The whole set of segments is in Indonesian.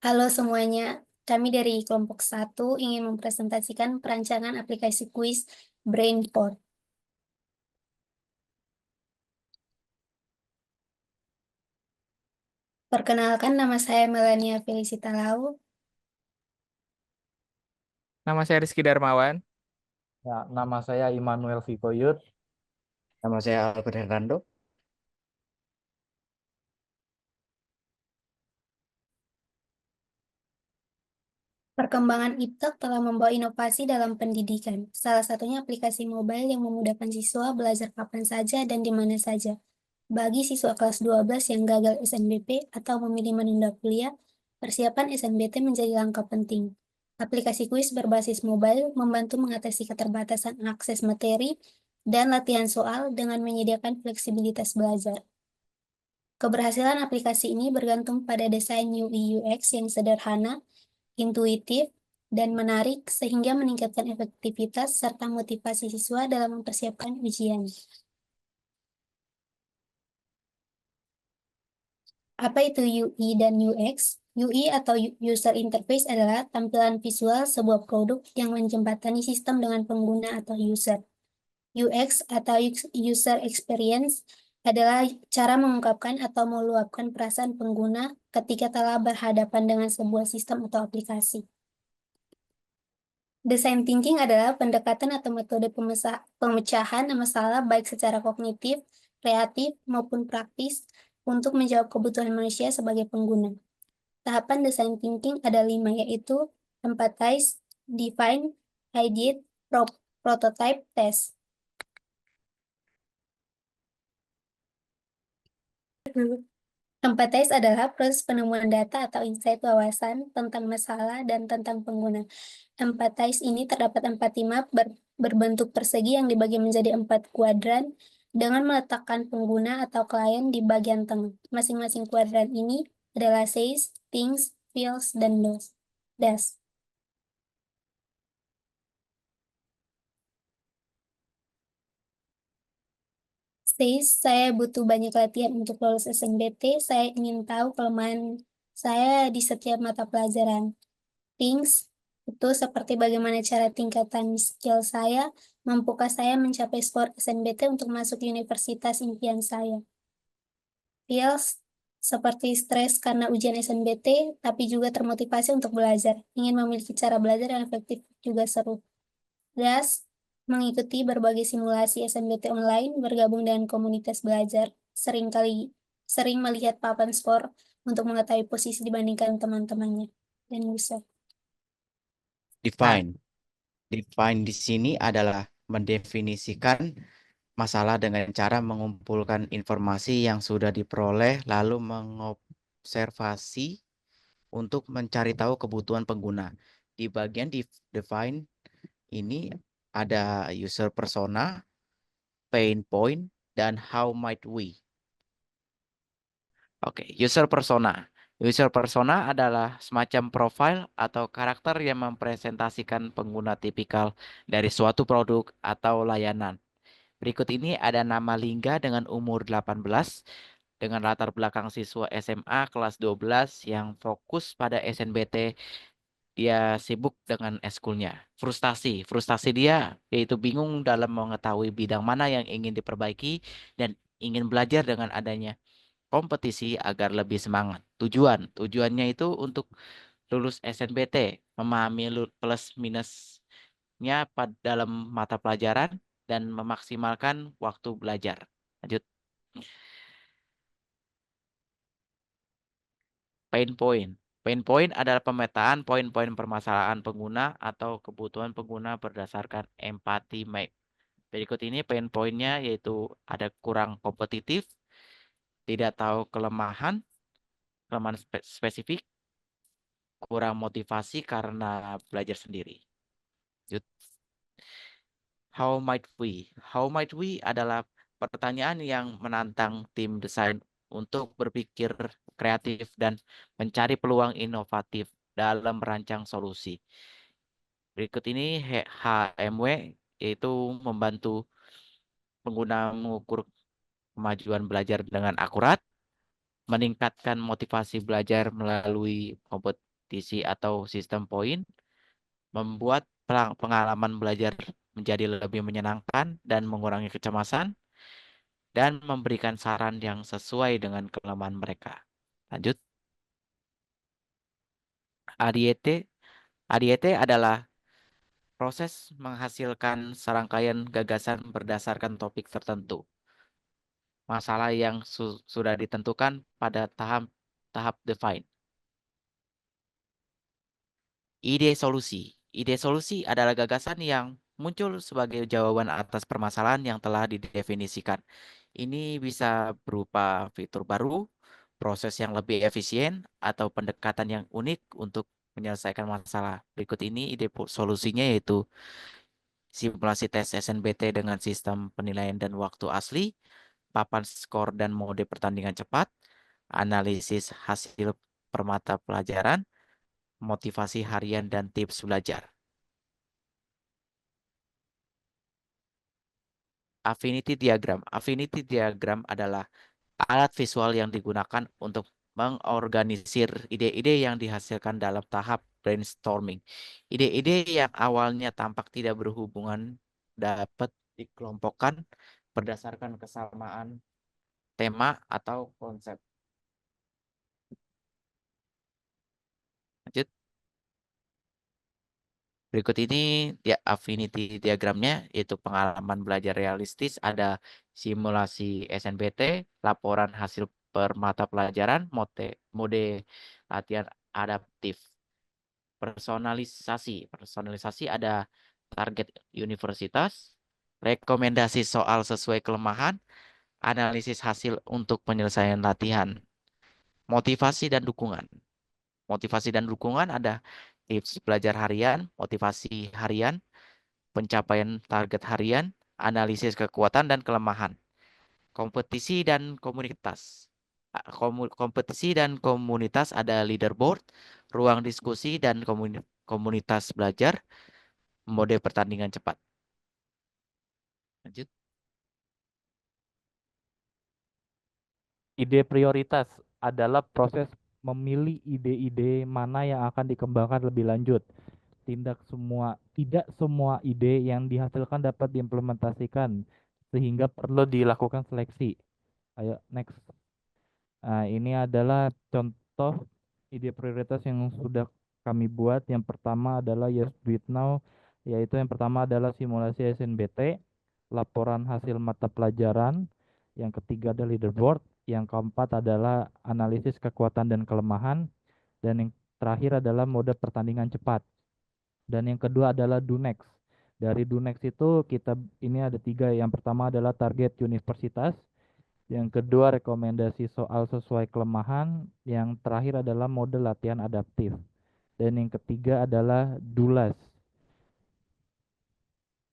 Halo semuanya, kami dari kelompok 1 ingin mempresentasikan perancangan aplikasi kuis Brainport. Perkenalkan, nama saya Melania Felicita Lau. Nama saya Rizky Darmawan. Ya, nama saya Immanuel Vikoyut. Nama saya Albert Hernando. Perkembangan IPTEK telah membawa inovasi dalam pendidikan. Salah satunya aplikasi mobile yang memudahkan siswa belajar kapan saja dan di mana saja. Bagi siswa kelas 12 yang gagal SNBP atau memilih menunda kuliah, persiapan SNBT menjadi langkah penting. Aplikasi kuis berbasis mobile membantu mengatasi keterbatasan akses materi dan latihan soal dengan menyediakan fleksibilitas belajar. Keberhasilan aplikasi ini bergantung pada desain UI UX yang sederhana, intuitif, dan menarik sehingga meningkatkan efektivitas serta motivasi siswa dalam mempersiapkan ujian. Apa itu UI dan UX? UI atau User Interface adalah tampilan visual sebuah produk yang menjembatani sistem dengan pengguna atau user. UX atau User Experience adalah cara mengungkapkan atau meluapkan perasaan pengguna ketika telah berhadapan dengan sebuah sistem atau aplikasi. Design thinking adalah pendekatan atau metode pemecahan masalah baik secara kognitif, kreatif, maupun praktis untuk menjawab kebutuhan manusia sebagai pengguna. Tahapan design thinking ada 5, yaitu empathize, define, ideate, prototype, test. Empathize adalah proses penemuan data atau insight wawasan tentang masalah dan tentang pengguna. Empathize ini terdapat 4 map berbentuk persegi yang dibagi menjadi 4 kuadran dengan meletakkan pengguna atau klien di bagian tengah. Masing-masing kuadran ini adalah says, thinks, feels, dan does. Saya butuh banyak latihan untuk lolos SNBT. Saya ingin tahu kelemahan saya di setiap mata pelajaran. Things itu seperti bagaimana cara tingkatan skill saya, mampukah saya mencapai skor SNBT untuk masuk universitas impian saya. Feels seperti stres karena ujian SNBT, tapi juga termotivasi untuk belajar. Ingin memiliki cara belajar yang efektif juga seru. Das mengikuti berbagai simulasi SNBT online, bergabung dengan komunitas belajar, sering melihat papan skor untuk mengetahui posisi dibandingkan teman-temannya, dan user. Define. Define di sini adalah mendefinisikan masalah dengan cara mengumpulkan informasi yang sudah diperoleh lalu mengobservasi untuk mencari tahu kebutuhan pengguna. Di bagian define ini ada user persona, pain point, dan how might we. Oke, user persona. User persona adalah semacam profil atau karakter yang mempresentasikan pengguna tipikal dari suatu produk atau layanan. Berikut ini ada nama Lingga dengan umur 18, dengan latar belakang siswa SMA kelas 12 yang fokus pada SNBT. Dia sibuk dengan eskulnya. Frustasi dia yaitu bingung dalam mengetahui bidang mana yang ingin diperbaiki dan ingin belajar dengan adanya kompetisi agar lebih semangat. Tujuannya itu untuk lulus SNBT, memahami plus minusnya dalam mata pelajaran dan memaksimalkan waktu belajar. Lanjut. Pain point. Pain point adalah pemetaan poin-poin permasalahan pengguna atau kebutuhan pengguna berdasarkan empati map. Berikut ini pain point-nya yaitu ada kurang kompetitif, tidak tahu kelemahan spesifik, kurang motivasi karena belajar sendiri. Lanjut. How might we? How might we adalah pertanyaan yang menantang tim desain untuk berpikir kreatif dan mencari peluang inovatif dalam merancang solusi. Berikut ini HMW, yaitu membantu pengguna mengukur kemajuan belajar dengan akurat, meningkatkan motivasi belajar melalui TC atau sistem poin, membuat pengalaman belajar menjadi lebih menyenangkan dan mengurangi kecemasan, dan memberikan saran yang sesuai dengan kelemahan mereka. Lanjut. ADT. ADT adalah proses menghasilkan serangkaian gagasan berdasarkan topik tertentu. Masalah yang sudah ditentukan pada tahap define. Ide solusi. Ide solusi adalah gagasan yang muncul sebagai jawaban atas permasalahan yang telah didefinisikan. Ini bisa berupa fitur baru, proses yang lebih efisien, atau pendekatan yang unik untuk menyelesaikan masalah. Berikut ini ide solusinya, yaitu simulasi tes SNBT dengan sistem penilaian dan waktu asli, papan skor dan mode pertandingan cepat, analisis hasil per mata pelajaran, motivasi harian dan tips belajar. Affinity diagram. Affinity diagram adalah alat visual yang digunakan untuk mengorganisir ide-ide yang dihasilkan dalam tahap brainstorming. Ide-ide yang awalnya tampak tidak berhubungan dapat dikelompokkan berdasarkan kesamaan tema atau konsep. Lanjut. Berikut ini dia affinity diagramnya, yaitu pengalaman belajar realistis, ada simulasi SNBT, laporan hasil per mata pelajaran, mode latihan adaptif. Personalisasi. Personalisasi ada target universitas, rekomendasi soal sesuai kelemahan, analisis hasil untuk penyelesaian latihan. Motivasi dan dukungan. Motivasi dan dukungan ada tips belajar harian, motivasi harian, pencapaian target harian, analisis kekuatan dan kelemahan. Kompetisi dan komunitas. Kompetisi dan komunitas ada leaderboard, ruang diskusi dan komunitas belajar, mode pertandingan cepat. Lanjut. Ide prioritas adalah proses memilih ide-ide mana yang akan dikembangkan lebih lanjut. Tidak semua ide yang dihasilkan dapat diimplementasikan, sehingga perlu dilakukan seleksi. Ayo, next. Nah, ini adalah contoh ide prioritas yang sudah kami buat. Yang pertama adalah Yes Do It Now, yaitu yang pertama adalah simulasi SNBT, laporan hasil mata pelajaran, yang ketiga adalah leaderboard, yang keempat adalah analisis kekuatan dan kelemahan, dan yang terakhir adalah mode pertandingan cepat. Dan yang kedua adalah Do Next. Dari Do Next itu ini ada 3. Yang pertama adalah target universitas, yang kedua rekomendasi soal sesuai kelemahan, yang terakhir adalah mode latihan adaptif, dan yang ketiga adalah Do Less.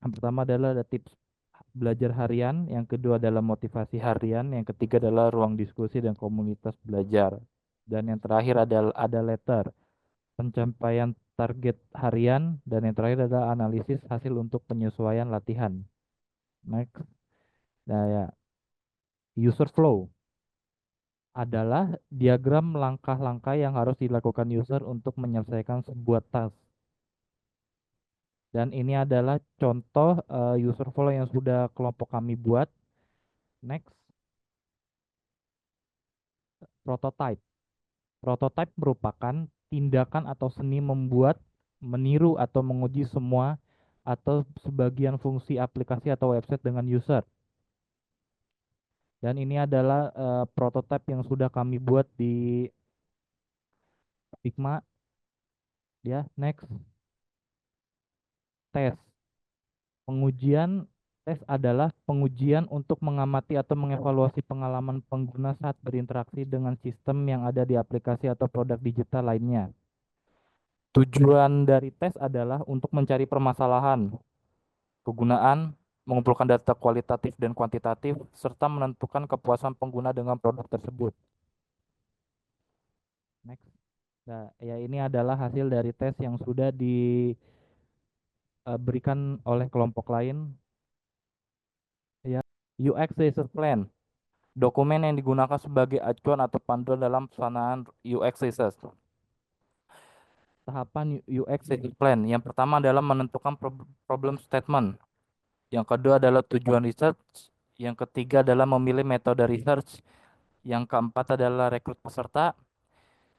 Yang pertama adalah ada tips belajar harian, yang kedua adalah motivasi harian, yang ketiga adalah ruang diskusi dan komunitas belajar, dan yang terakhir ada letter, pencapaian target harian, dan yang terakhir adalah analisis hasil untuk penyesuaian latihan. Next. Nah, ya. User flow adalah diagram langkah-langkah yang harus dilakukan user untuk menyelesaikan sebuah task. Dan ini adalah contoh user flow yang sudah kelompok kami buat. Next. Prototype. Prototype merupakan tindakan atau seni membuat, meniru atau menguji semua atau sebagian fungsi aplikasi atau website dengan user. Dan ini adalah prototype yang sudah kami buat di Figma. Ya, next. Tes. Tes adalah pengujian untuk mengamati atau mengevaluasi pengalaman pengguna saat berinteraksi dengan sistem yang ada di aplikasi atau produk digital lainnya. Tujuan dari tes adalah untuk mencari permasalahan, kegunaan, mengumpulkan data kualitatif dan kuantitatif, serta menentukan kepuasan pengguna dengan produk tersebut. Next. Nah, ya ini adalah hasil dari tes yang sudah diberikan oleh kelompok lain. Ya, UX User Plan, dokumen yang digunakan sebagai acuan atau panduan dalam pelaksanaan UX Research. tahapan UX Research Plan. Yang pertama adalah menentukan problem statement. Yang kedua adalah tujuan research. Yang ketiga adalah memilih metode research. Yang keempat adalah rekrut peserta.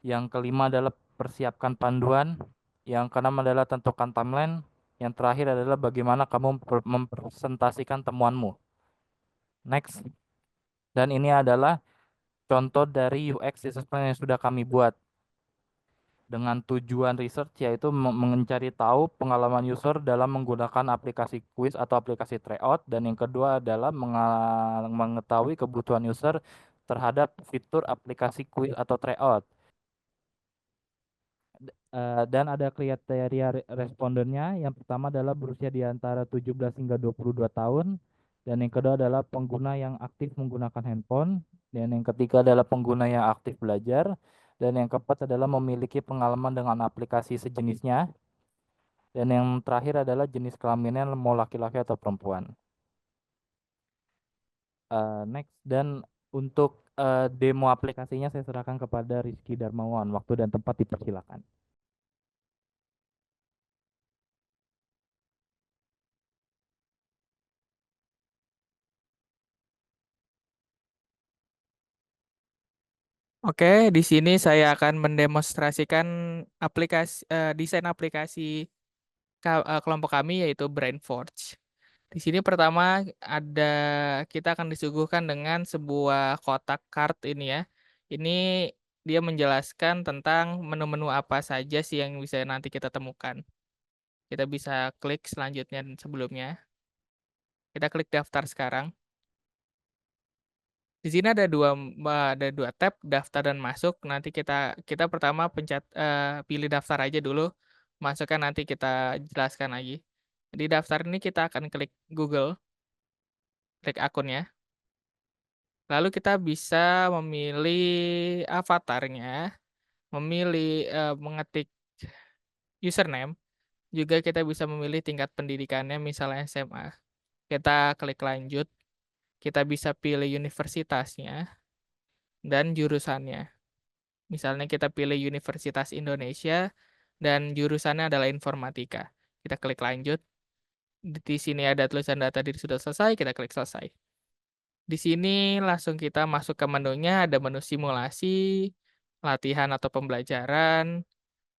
Yang kelima adalah persiapkan panduan. Yang keenam adalah tentukan timeline. Yang terakhir adalah bagaimana kamu mempresentasikan temuanmu. Next. Dan ini adalah contoh dari UX research plan yang sudah kami buat. Dengan tujuan research yaitu mencari tahu pengalaman user dalam menggunakan aplikasi quiz atau aplikasi tryout. Dan yang kedua adalah mengetahui kebutuhan user terhadap fitur aplikasi quiz atau tryout. Dan ada kriteria respondennya. Yang pertama adalah berusia di antara 17 hingga 22 tahun. Dan yang kedua adalah pengguna yang aktif menggunakan handphone. Dan yang ketiga adalah pengguna yang aktif belajar. Dan yang keempat adalah memiliki pengalaman dengan aplikasi sejenisnya. Dan yang terakhir adalah jenis kelaminnya mau laki-laki atau perempuan. Next. Dan untuk demo aplikasinya saya serahkan kepada Rizky Darmawan. Waktu dan tempat dipersilakan. Oke, di sini saya akan mendemonstrasikan desain aplikasi kelompok kami yaitu BrainForge. Di sini pertama kita akan disuguhkan dengan sebuah kotak card ini ya. Ini dia menjelaskan tentang menu-menu apa saja sih yang bisa nanti kita temukan. Kita bisa klik selanjutnya dan sebelumnya. Kita klik daftar sekarang. Di sini ada dua tab, daftar dan masuk. Nanti kita pertama pilih daftar aja dulu. Masukkan nanti kita jelaskan lagi. Di daftar ini kita akan klik Google, klik akunnya. Lalu kita bisa memilih avatarnya, mengetik username. Juga kita bisa memilih tingkat pendidikannya, misalnya SMA. Kita klik lanjut. Kita bisa pilih universitasnya dan jurusannya. Misalnya kita pilih Universitas Indonesia dan jurusannya adalah informatika. Kita klik lanjut. Di sini ada tulisan data diri sudah selesai, kita klik selesai. Di sini langsung kita masuk ke menunya, ada menu simulasi, latihan atau pembelajaran,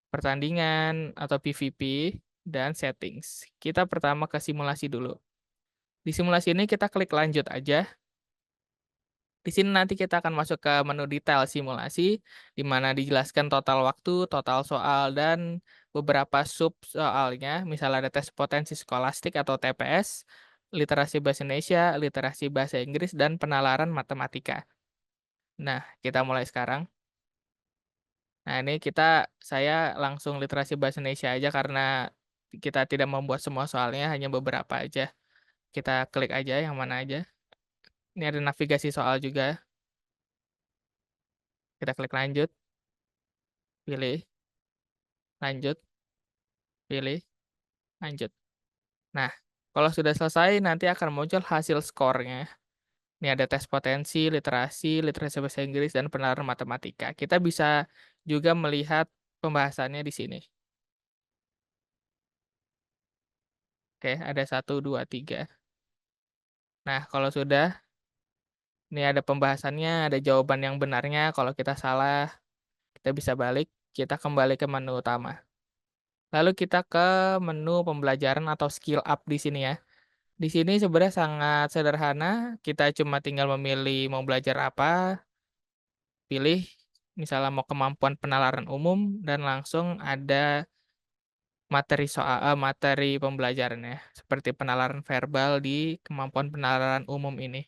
pertandingan atau PVP, dan settings. Kita pertama ke simulasi dulu. Di simulasi ini kita klik lanjut aja. Di sini nanti kita akan masuk ke menu detail simulasi, di mana dijelaskan total waktu, total soal, dan beberapa sub soalnya. Misalnya ada tes potensi skolastik atau TPS, literasi bahasa Indonesia, literasi bahasa Inggris, dan penalaran matematika. Nah, kita mulai sekarang. Nah, ini saya langsung literasi bahasa Indonesia aja karena kita tidak membuat semua soalnya, hanya beberapa aja. Kita klik aja yang mana aja. Ini ada navigasi soal juga. Kita klik lanjut, pilih, lanjut, pilih, lanjut. Nah, kalau sudah selesai nanti akan muncul hasil skornya. Ini ada tes potensi, literasi bahasa Inggris, dan penalaran matematika. Kita bisa juga melihat pembahasannya di sini. Oke, ada 1, 2, 3. Nah, kalau sudah, ini ada pembahasannya, ada jawaban yang benarnya. Kalau kita salah, kita bisa balik, kita kembali ke menu utama. Lalu kita ke menu pembelajaran atau skill up di sini ya. Di sini sebenarnya sangat sederhana, kita cuma tinggal memilih mau belajar apa, pilih misalnya mau kemampuan penalaran umum, dan langsung ada materi pembelajarannya, seperti penalaran verbal di kemampuan penalaran umum ini.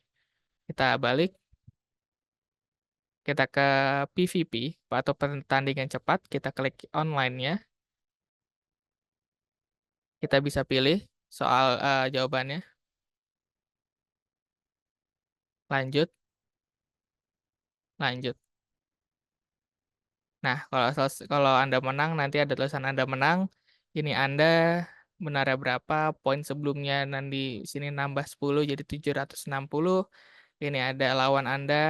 Kita balik, kita ke PVP atau pertandingan cepat, kita klik online-nya, kita bisa pilih soal jawabannya, lanjut, lanjut. Nah, kalau Anda menang, nanti ada tulisan Anda menang. Ini Anda benarnya berapa, poin sebelumnya dan di sini nambah 10 jadi 760. Ini ada lawan Anda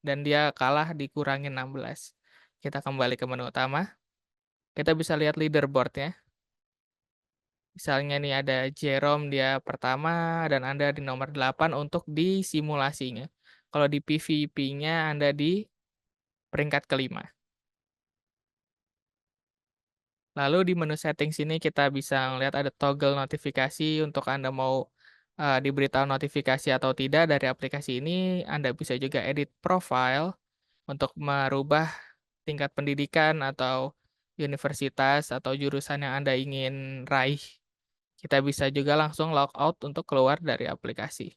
dan dia kalah dikurangi 16. Kita kembali ke menu utama. kita bisa lihat leaderboard-nya. Misalnya nih ada Jerome dia pertama dan Anda di nomor 8 untuk di simulasinya. Kalau di PVP-nya Anda di peringkat kelima. Lalu di menu settings ini kita bisa melihat ada toggle notifikasi untuk Anda mau diberitahu notifikasi atau tidak dari aplikasi ini. Anda bisa juga edit profile untuk merubah tingkat pendidikan atau universitas atau jurusan yang Anda ingin raih. Kita bisa juga langsung logout untuk keluar dari aplikasi.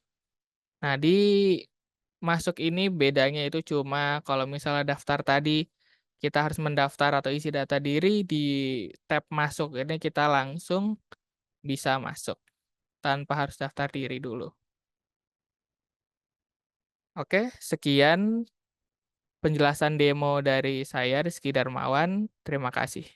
Nah, di masuk ini bedanya itu cuma kalau misalnya daftar tadi, kita harus mendaftar atau isi data diri, di tab masuk ini kita langsung bisa masuk, tanpa harus daftar diri dulu. Oke, sekian penjelasan demo dari saya, Rizky Darmawan. Terima kasih.